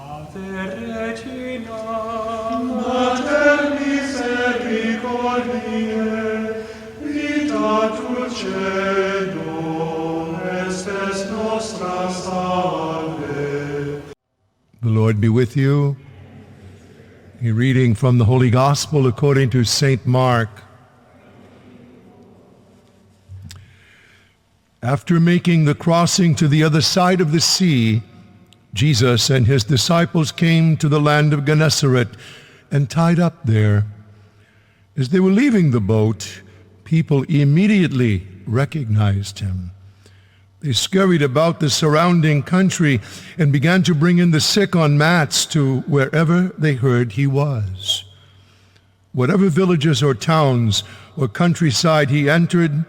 Ave Regina, Mater misericordiae, vita dulcedo, estes nostra salve. The Lord be with you. A reading from the Holy Gospel according to St. Mark. After making the crossing to the other side of the sea, Jesus and his disciples came to the land of Gennesaret and tied up there. As they were leaving the boat, people immediately recognized him. They scurried about the surrounding country and began to bring in the sick on mats to wherever they heard he was. Whatever villages or towns or countryside he entered,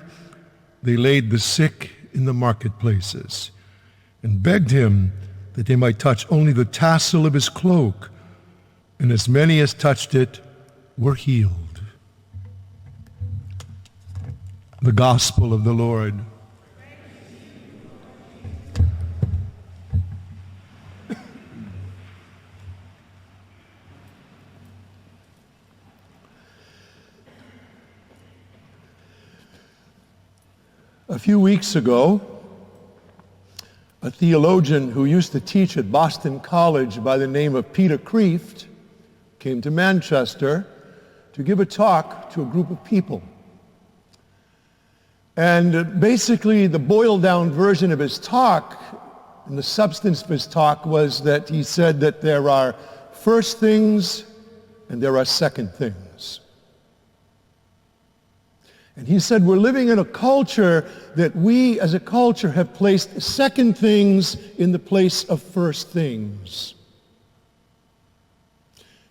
they laid the sick in the marketplaces and begged him that they might touch only the tassel of his cloak, and as many as touched it were healed. The Gospel of the Lord. A few weeks ago, a theologian who used to teach at Boston College by the name of Peter Kreeft came to Manchester to give a talk to a group of people. And basically, the boiled-down version of his talk, and the substance of his talk, was that he said that there are first things and there are second things. And he said we're living in a culture that we as a culture have placed second things in the place of first things.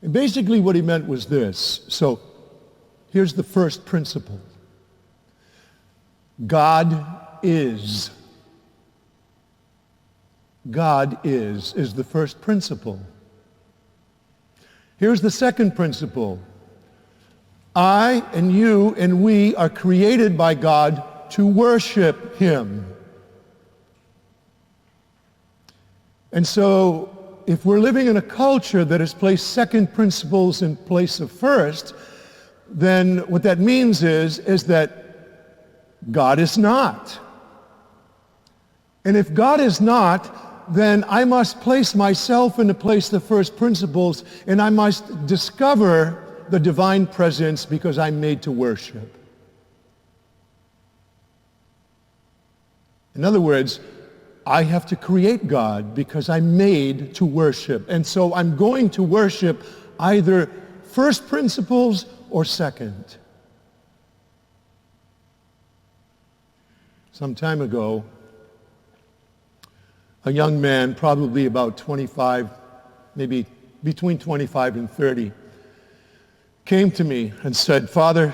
And basically what he meant was this. So here's the first principle. God is. God is the first principle. Here's the second principle. I and you and we are created by God to worship him. And so if we're living in a culture that has placed second principles in place of first, then what that means is that God is not. And if God is not, then I must place myself in the place of first principles, and I must discover the divine presence because I'm made to worship. In other words, I have to create God because I'm made to worship. And so I'm going to worship either first principles or second. Some time ago, a young man, probably about 25, maybe between 25 and 30, came to me and said, "Father,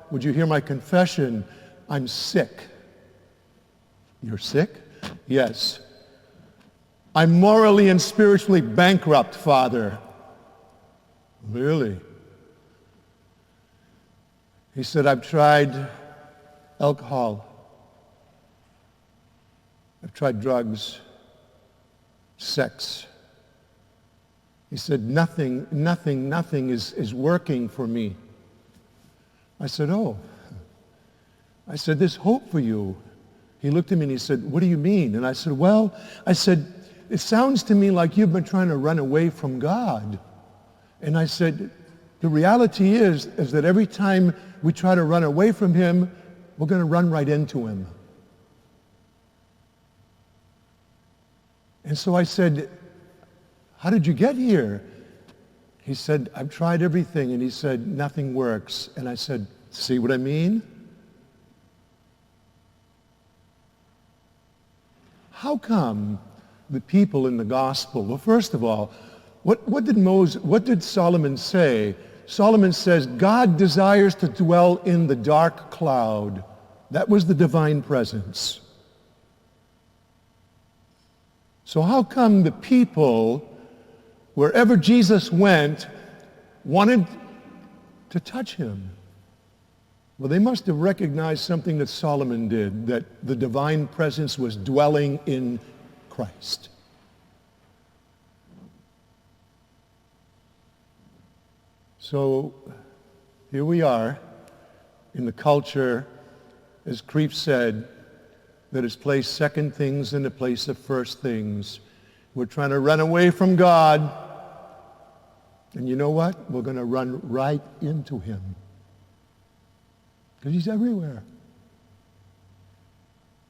would you hear my confession? I'm sick." "You're sick?" "Yes." "I'm morally and spiritually bankrupt, Father." "Really?" He said, "I've tried alcohol. I've tried drugs, sex." He said, nothing is working for me. I said, "Oh." I said, "There's hope for you." He looked at me and he said, "What do you mean?" And I said, "Well," I said, "it sounds to me like you've been trying to run away from God." And I said, "The reality is that every time we try to run away from him, we're going to run right into him." And so I said, "How did you get here?" He said, "I've tried everything." And he said, "Nothing works." And I said, "See what I mean?" How come the people in the gospel, well, first of all, what did Solomon say? Solomon says, God desires to dwell in the dark cloud. That was the divine presence. So how come the people, wherever Jesus went, wanted to touch him? Well, they must have recognized something that Solomon did, that the divine presence was dwelling in Christ. So here we are in the culture, as Creep said, that has placed second things in the place of first things. We're trying to run away from God. And you know what? We're going to run right into him. Because he's everywhere.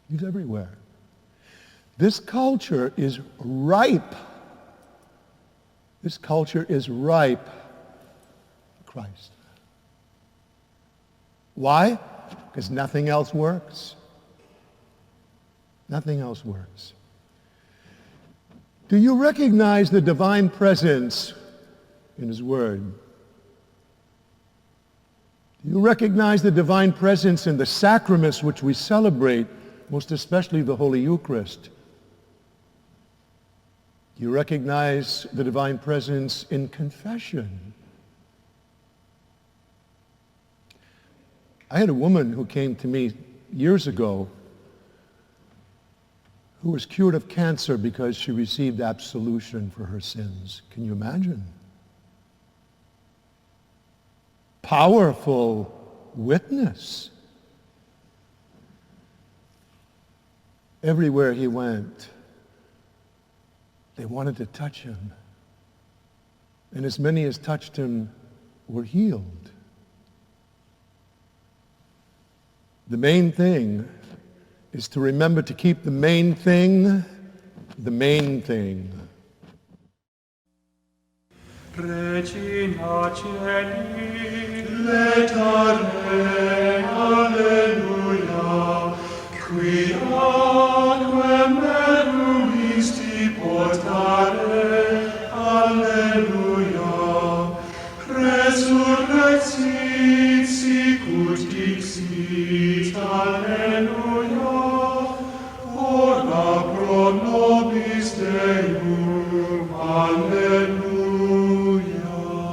He's everywhere. This culture is ripe. This culture is ripe for Christ. Why? Because nothing else works. Nothing else works. Do you recognize the divine presence in his word? Do you recognize the divine presence in the sacraments which we celebrate, most especially the Holy Eucharist? Do you recognize the divine presence in confession? I had a woman who came to me years ago who was cured of cancer because she received absolution for her sins. Can you imagine? Powerful witness. Everywhere he went, they wanted to touch him. And as many as touched him were healed. The main thing is to remember to keep the main thing, the main thing. Regina Celi, letare, alleluia, qui aquam meruisti portare, alleluia, resurrexit sicut dixit, alleluia, ora pro nobis Deum, alleluia.